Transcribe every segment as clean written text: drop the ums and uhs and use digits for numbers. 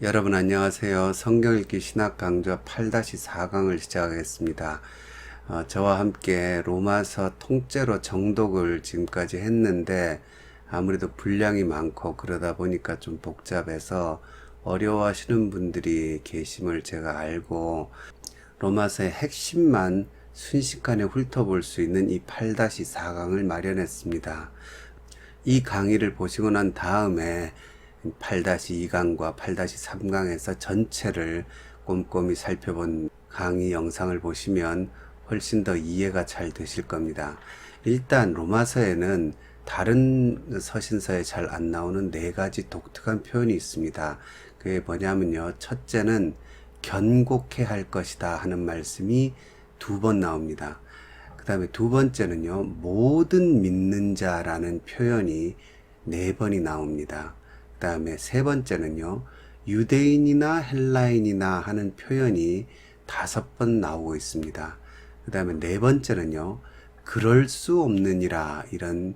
여러분 안녕하세요. 성경 읽기 신학 강좌 8-4강을 시작하겠습니다. 저와 함께 로마서 통째로 정독을 지금까지 했는데 아무래도 분량이 많고 그러다 보니까 좀 복잡해서 어려워하시는 분들이 계심을 제가 알고 로마서의 핵심만 순식간에 훑어볼 수 있는 이 8-4강을 마련했습니다. 이 강의를 보시고 난 다음에 8-2강과 8-3강에서 전체를 꼼꼼히 살펴본 강의 영상을 보시면 훨씬 더 이해가 잘 되실 겁니다. 일단 로마서에는 다른 서신서에 잘 안 나오는 네 가지 독특한 표현이 있습니다. 그게 뭐냐면요. 첫째는 견고케 할 것이다 하는 말씀이 2번 나옵니다. 그 다음에 두 번째는요. 모든 믿는 자라는 표현이 4번이 나옵니다. 그 다음에 세 번째는요, 유대인이나 헬라인이나 하는 표현이 5번 나오고 있습니다. 그 다음에 네 번째는요, 그럴 수 없느니라 이런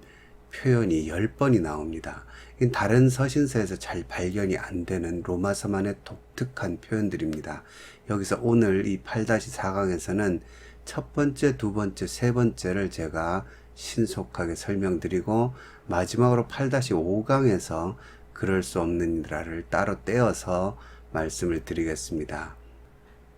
표현이 10번이 나옵니다. 다른 서신서에서 잘 발견이 안 되는 로마서만의 독특한 표현들입니다. 여기서 오늘 이 8-4강에서는 첫 번째, 두 번째, 세 번째를 제가 신속하게 설명드리고 마지막으로 8-5강에서 그럴 수 없느니라를 따로 떼어서 말씀을 드리겠습니다.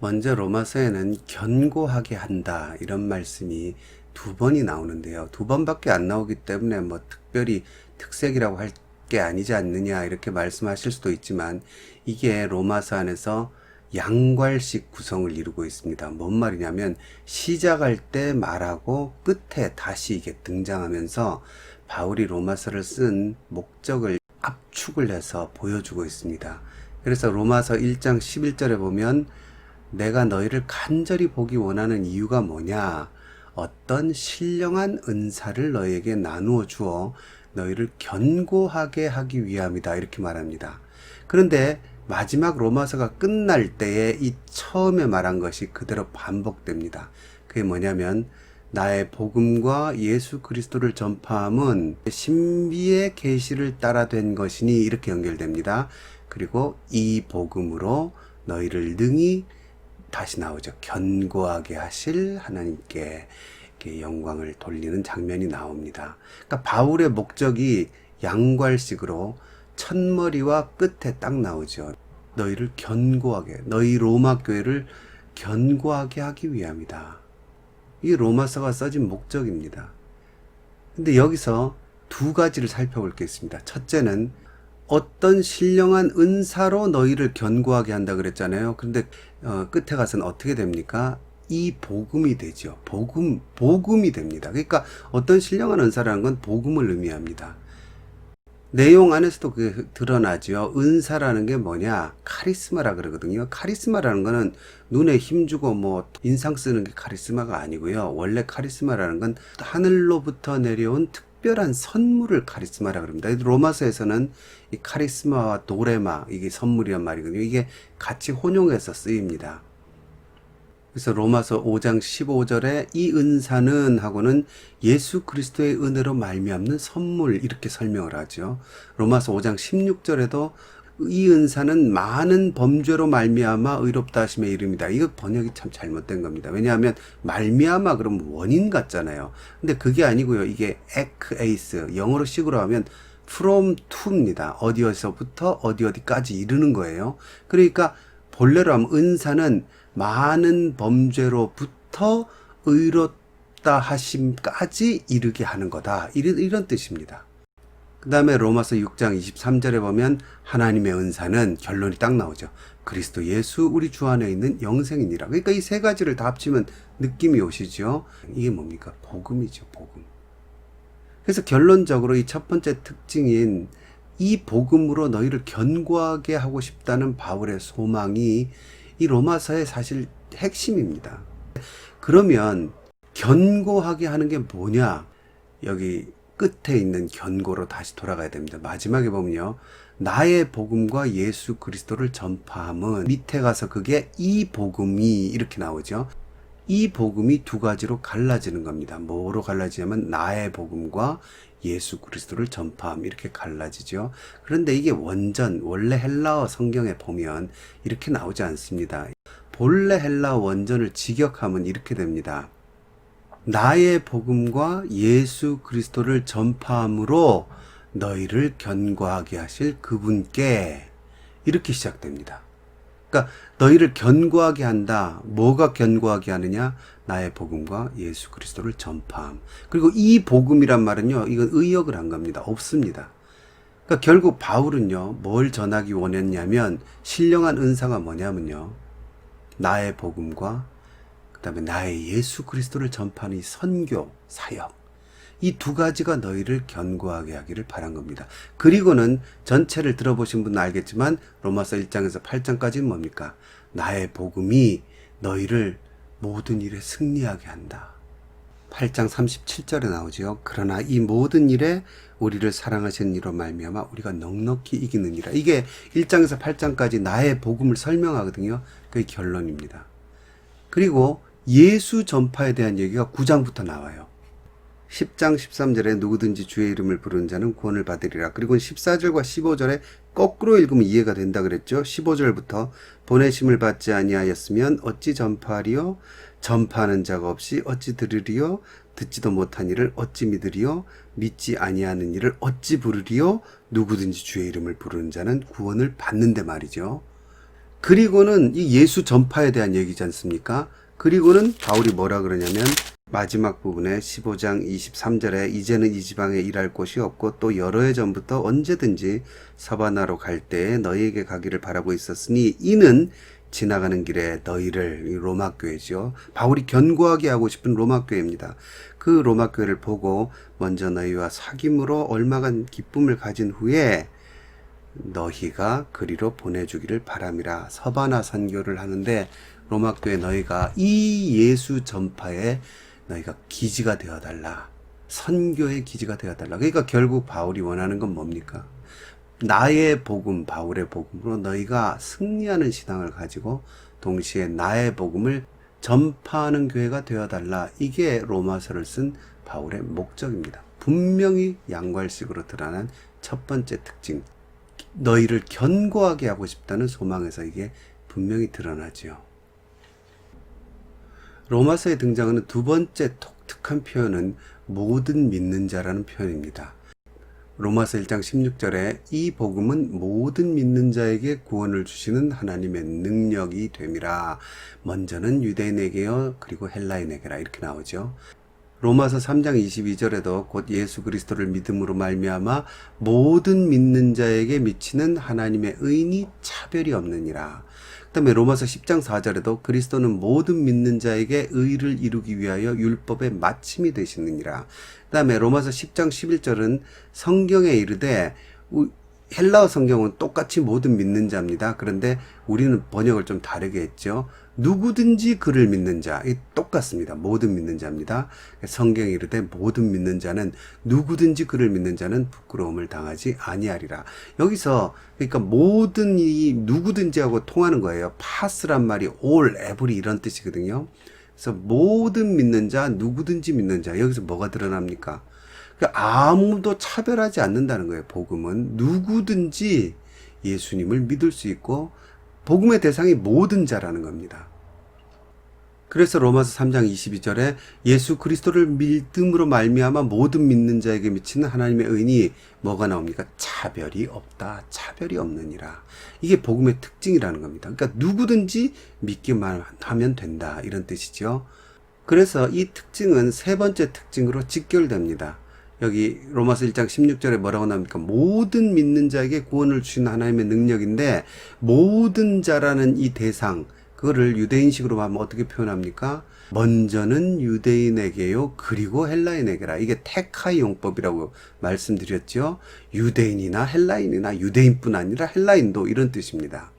먼저 로마서에는 견고하게 한다 이런 말씀이 2번이 나오는데요. 2번밖에 안 나오기 때문에 뭐 특별히 특색이라고 할 게 아니지 않느냐 이렇게 말씀하실 수도 있지만 이게 로마서 안에서 양괄식 구성을 이루고 있습니다. 뭔 말이냐면 시작할 때 말하고 끝에 다시 이게 등장하면서 바울이 로마서를 쓴 목적을 압축을 해서 보여주고 있습니다. 그래서 로마서 1장 11절에 보면 내가 너희를 간절히 보기 원하는 이유가 뭐냐? 어떤 신령한 은사를 너희에게 나누어 주어 너희를 견고하게 하기 위함이다. 이렇게 말합니다. 그런데 마지막 로마서가 끝날 때에 이 처음에 말한 것이 그대로 반복됩니다. 그게 뭐냐면 나의 복음과 예수 그리스도를 전파함은 신비의 계시를 따라 된 것이니 이렇게 연결됩니다. 그리고 이 복음으로 너희를 능히 다시 나오죠. 견고하게 하실 하나님께 영광을 돌리는 장면이 나옵니다. 그러니까 바울의 목적이 양괄식으로 첫머리와 끝에 딱 나오죠. 너희를 견고하게, 너희 로마 교회를 견고하게 하기 위함이다. 이 로마서가 써진 목적입니다. 근데 여기서 2가지를 살펴볼 게 있습니다. 첫째는 어떤 신령한 은사로 너희를 견고하게 한다 그랬잖아요. 근데 끝에 가서는 어떻게 됩니까? 이 복음이 되죠. 복음이 됩니다. 그러니까 어떤 신령한 은사라는 건 복음을 의미합니다. 내용 안에서도 그게 드러나죠. 은사라는 게 뭐냐? 카리스마라 그러거든요. 카리스마라는 거는 눈에 힘주고 뭐 인상 쓰는 게 카리스마가 아니고요. 원래 카리스마라는 건 하늘로부터 내려온 특별한 선물을 카리스마라 그럽니다. 로마서에서는 이 카리스마와 도레마, 이게 선물이란 말이거든요. 이게 같이 혼용해서 쓰입니다. 그래서 로마서 5장 15절에 이 은사는 하고는 예수 그리스도의 은혜로 말미암는 선물 이렇게 설명을 하죠. 로마서 5장 16절에도 이 은사는 많은 범죄로 말미암아 의롭다 하심의 이름이다. 이거 번역이 참 잘못된 겁니다. 왜냐하면 말미암아 그러면 원인 같잖아요. 근데 그게 아니고요. 이게 에크에이스 영어로 식으로 하면 from to입니다. 어디에서부터 어디까지 이르는 거예요. 그러니까 본래로 하면 은사는 많은 범죄로부터 의롭다 하심까지 이르게 하는 거다. 이런 뜻입니다. 그 다음에 로마서 6장 23절에 보면 하나님의 은사는 결론이 딱 나오죠. 그리스도 예수 우리 주 안에 있는 영생이니라. 그러니까 이 3가지를 다 합치면 느낌이 오시죠. 이게 뭡니까? 복음이죠. 복음. 그래서 결론적으로 이 첫 번째 특징인 이 복음으로 너희를 견고하게 하고 싶다는 바울의 소망이 이 로마서의 사실 핵심입니다. 그러면 견고하게 하는 게 뭐냐? 여기 끝에 있는 견고로 다시 돌아가야 됩니다. 마지막에 보면요. 나의 복음과 예수 그리스도를 전파함은 밑에 가서 그게 이 복음이 이렇게 나오죠. 이 복음이 2가지로 갈라지는 겁니다. 뭐로 갈라지냐면 나의 복음과 예수 그리스도를 전파함 이렇게 갈라지죠. 그런데 이게 원래 헬라어 성경에 보면 이렇게 나오지 않습니다. 본래 헬라어 원전을 직역하면 이렇게 됩니다. 나의 복음과 예수 그리스도를 전파함으로 너희를 견고하게 하실 그분께 이렇게 시작됩니다. 그러니까 너희를 견고하게 한다. 뭐가 견고하게 하느냐? 나의 복음과 예수 그리스도를 전파함. 그리고 이 복음이란 말은요, 이건 의역을 한 겁니다. 없습니다. 그러니까 결국 바울은요, 뭘 전하기 원했냐면 신령한 은사가 뭐냐면요, 나의 복음과 그다음에 나의 예수 그리스도를 전파하는 이 선교 사역, 이 두 가지가 너희를 견고하게 하기를 바란 겁니다. 그리고는 전체를 들어보신 분은 알겠지만 로마서 1장에서 8장까지는 뭡니까? 나의 복음이 너희를 모든 일에 승리하게 한다. 8장 37절에 나오죠. 그러나 이 모든 일에 우리를 사랑하시는 이로 말미암아 우리가 넉넉히 이기느니라. 이게 1장에서 8장까지 나의 복음을 설명하거든요. 그게 결론입니다. 그리고 예수 전파에 대한 얘기가 9장부터 나와요. 10장 13절에 누구든지 주의 이름을 부르는 자는 구원을 받으리라. 그리고 14절과 15절에 거꾸로 읽으면 이해가 된다 그랬죠. 15절부터 보내심을 받지 아니하였으면 어찌 전파하리요? 전파하는 자가 없이 어찌 들으리요? 듣지도 못한 일을 어찌 믿으리요? 믿지 아니하는 일을 어찌 부르리요? 누구든지 주의 이름을 부르는 자는 구원을 받는데 말이죠. 그리고는 이 예수 전파에 대한 얘기지 않습니까? 그리고는 바울이 뭐라 그러냐면 마지막 부분에 15장 23절에 이제는 이 지방에 일할 곳이 없고 또 여러 해 전부터 언제든지 서바나로 갈 때에 너희에게 가기를 바라고 있었으니 이는 지나가는 길에 너희를, 로마 교회죠. 바울이 견고하게 하고 싶은 로마 교회입니다. 그 로마 교회를 보고 먼저 너희와 사귐으로 얼마간 기쁨을 가진 후에 너희가 그리로 보내주기를 바람이라. 서바나 선교를 하는데 로마 교회 너희가 이 예수 전파에 너희가 기지가 되어달라. 선교의 기지가 되어달라. 그러니까 결국 바울이 원하는 건 뭡니까? 나의 복음, 바울의 복음으로 너희가 승리하는 신앙을 가지고 동시에 나의 복음을 전파하는 교회가 되어달라. 이게 로마서를 쓴 바울의 목적입니다. 분명히 양괄식으로 드러난 첫 번째 특징. 너희를 견고하게 하고 싶다는 소망에서 이게 분명히 드러나죠. 로마서에 등장하는 두 번째 독특한 표현은 모든 믿는 자라는 표현입니다. 로마서 1장 16절에 이 복음은 모든 믿는 자에게 구원을 주시는 하나님의 능력이 됨이라. 먼저는 유대인에게요, 그리고 헬라인에게라 이렇게 나오죠. 로마서 3장 22절에도 곧 예수 그리스도를 믿음으로 말미암아 모든 믿는 자에게 미치는 하나님의 의인이 차별이 없느니라. 그 다음에 로마서 10장 4절에도 그리스도는 모든 믿는 자에게 의를 이루기 위하여 율법의 마침이 되시느니라. 그 다음에 로마서 10장 11절은 성경에 이르되, 헬라어 성경은 똑같이 모든 믿는 자입니다. 그런데 우리는 번역을 좀 다르게 했죠. 누구든지 그를 믿는 자, 똑같습니다. 모든 믿는 자입니다. 성경에 이르되 모든 믿는 자는 누구든지 그를 믿는 자는 부끄러움을 당하지 아니하리라. 여기서 그러니까 모든 이 누구든지하고 통하는 거예요. 파스란 말이 all, every 이런 뜻이거든요. 그래서 모든 믿는 자, 누구든지 믿는 자, 여기서 뭐가 드러납니까? 그러니까 아무도 차별하지 않는다는 거예요. 복음은 누구든지 예수님을 믿을 수 있고 복음의 대상이 모든 자라는 겁니다. 그래서 로마서 3장 22절에 예수 그리스도를 믿음으로 말미암아 모든 믿는 자에게 미치는 하나님의 의인이 뭐가 나옵니까? 차별이 없다. 차별이 없느니라. 이게 복음의 특징이라는 겁니다. 그러니까 누구든지 믿기만 하면 된다. 이런 뜻이죠. 그래서 이 특징은 세 번째 특징으로 직결됩니다. 여기 로마서 1장 16절에 뭐라고 나옵니까? 모든 믿는 자에게 구원을 주신 하나님의 능력인데 모든 자라는 이 대상, 그거를 유대인식으로 하면 어떻게 표현합니까? 먼저는 유대인에게요, 그리고 헬라인에게라. 이게 테카이 용법이라고 말씀드렸죠. 유대인이나 헬라인이나 유대인뿐 아니라 헬라인도 이런 뜻입니다.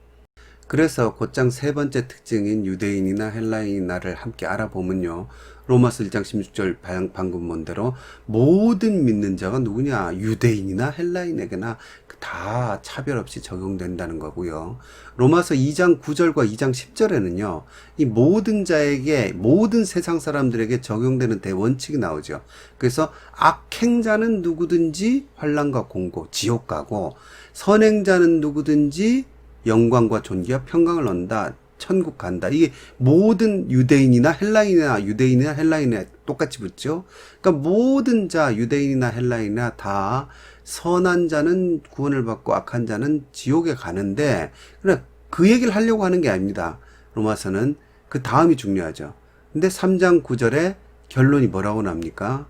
그래서 곧장 세 번째 특징인 유대인이나 헬라인이나를 함께 알아보면요. 로마서 1장 16절 방금 본 대로 모든 믿는 자가 누구냐? 유대인이나 헬라인에게나 다 차별 없이 적용된다는 거고요. 로마서 2장 9절과 2장 10절에는요. 이 모든 자에게 모든 세상 사람들에게 적용되는 대원칙이 나오죠. 그래서 악행자는 누구든지 환난과 공고, 지옥 가고 선행자는 누구든지 영광과 존귀와 평강을 얻는다. 천국 간다. 이게 모든 유대인이나 헬라인이나 똑같이 붙죠. 그러니까 모든 자, 유대인이나 헬라인이나 다 선한 자는 구원을 받고 악한 자는 지옥에 가는데, 그러나 그 얘기를 하려고 하는 게 아닙니다. 로마서는 그 다음이 중요하죠. 근데 3장 9절에 결론이 뭐라고 납니까?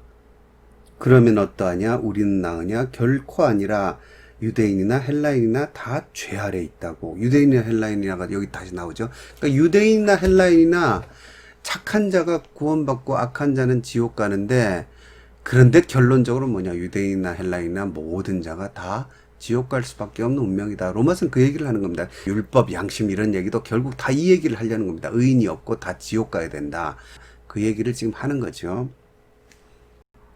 그러면 어떠하냐? 우리는 나으냐? 결코 아니라 유대인이나 헬라인이나 다 죄 아래 있다고. 유대인이나 헬라인이나가 여기 다시 나오죠. 그러니까 유대인이나 헬라인이나 착한 자가 구원받고 악한 자는 지옥 가는데, 그런데 결론적으로 뭐냐? 유대인이나 헬라인이나 모든 자가 다 지옥 갈 수밖에 없는 운명이다. 로마서는 그 얘기를 하는 겁니다. 율법, 양심 이런 얘기도 결국 다 이 얘기를 하려는 겁니다. 의인이 없고 다 지옥 가야 된다. 그 얘기를 지금 하는 거죠.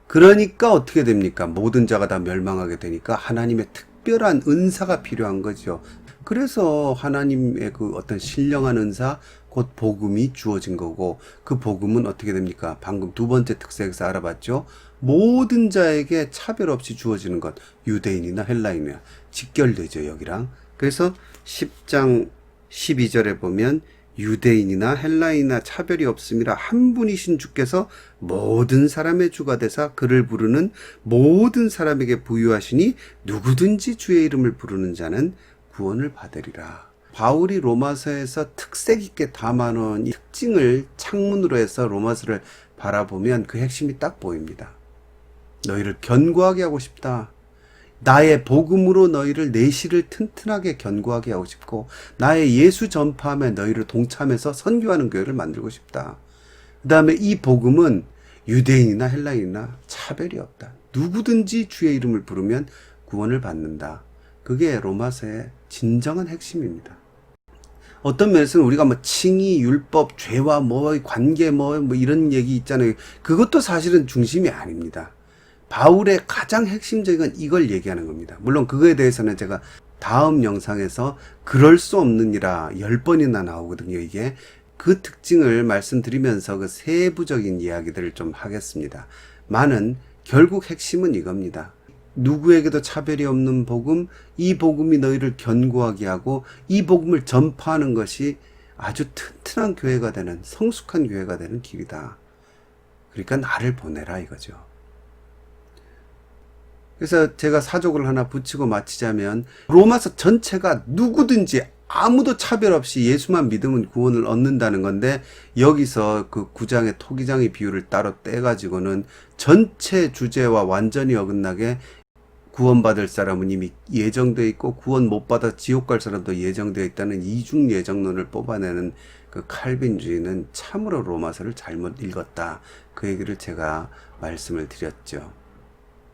그러니까 어떻게 됩니까? 모든 자가 다 멸망하게 되니까 하나님의 특별한 은사가 필요한 거죠. 그래서 하나님의 그 어떤 신령한 은사, 곧 복음이 주어진 거고, 그 복음은 어떻게 됩니까? 방금 두 번째 특색에서 알아봤죠. 모든 자에게 차별 없이 주어지는 것, 유대인이나 헬라인이나 직결되죠, 여기랑. 그래서 10장 12절에 보면 유대인이나 헬라인이나 차별이 없음이라 한 분이신 주께서 모든 사람의 주가 되사 그를 부르는 모든 사람에게 부유하시니 누구든지 주의 이름을 부르는 자는 구원을 받으리라. 바울이 로마서에서 특색 있게 담아놓은 이 특징을 창문으로 해서 로마서를 바라보면 그 핵심이 딱 보입니다. 너희를 견고하게 하고 싶다. 나의 복음으로 너희를 내실을 튼튼하게 견고하게 하고 싶고, 나의 예수 전파함에 너희를 동참해서 선교하는 교회를 만들고 싶다. 그 다음에 이 복음은 유대인이나 헬라인이나 차별이 없다. 누구든지 주의 이름을 부르면 구원을 받는다. 그게 로마서의 진정한 핵심입니다. 어떤 면에서는 우리가 뭐 칭의, 율법, 죄와 관계 이런 얘기 있잖아요. 그것도 사실은 중심이 아닙니다. 바울의 가장 핵심적인 건 이걸 얘기하는 겁니다. 물론 그거에 대해서는 제가 다음 영상에서 그럴 수 없느니라 10번이나 나오거든요. 이게 그 특징을 말씀드리면서 그 세부적인 이야기들을 좀 하겠습니다. 많은 결국 핵심은 이겁니다. 누구에게도 차별이 없는 복음, 이 복음이 너희를 견고하게 하고 이 복음을 전파하는 것이 아주 튼튼한 교회가 되는, 성숙한 교회가 되는 길이다. 그러니까 나를 보내라 이거죠. 그래서 제가 사족을 하나 붙이고 마치자면, 로마서 전체가 누구든지 아무도 차별 없이 예수만 믿으면 구원을 얻는다는 건데, 여기서 그 9장의 토기장의 비유를 따로 떼가지고는 전체 주제와 완전히 어긋나게 구원받을 사람은 이미 예정되어 있고 구원 못 받아 지옥 갈 사람도 예정되어 있다는 이중 예정론을 뽑아내는 그 칼빈주의는 참으로 로마서를 잘못 읽었다. 그 얘기를 제가 말씀을 드렸죠.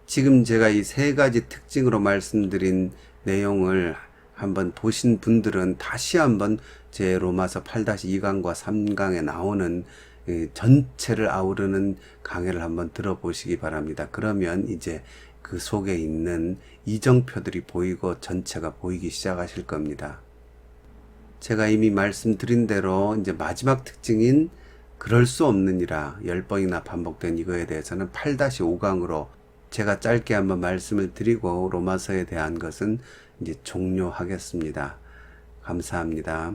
지금 제가 이 세 가지 특징으로 말씀드린 내용을 한번 보신 분들은 다시 한번 제 로마서 8-2강과 3강에 나오는 전체를 아우르는 강해를 한번 들어보시기 바랍니다. 그러면 이제 그 속에 있는 이정표들이 보이고 전체가 보이기 시작하실 겁니다. 제가 이미 말씀드린 대로 이제 마지막 특징인 그럴 수 없느니라 10번이나 반복된 이거에 대해서는 8-5강으로 제가 짧게 한번 말씀을 드리고 로마서에 대한 것은 이제 종료하겠습니다. 감사합니다.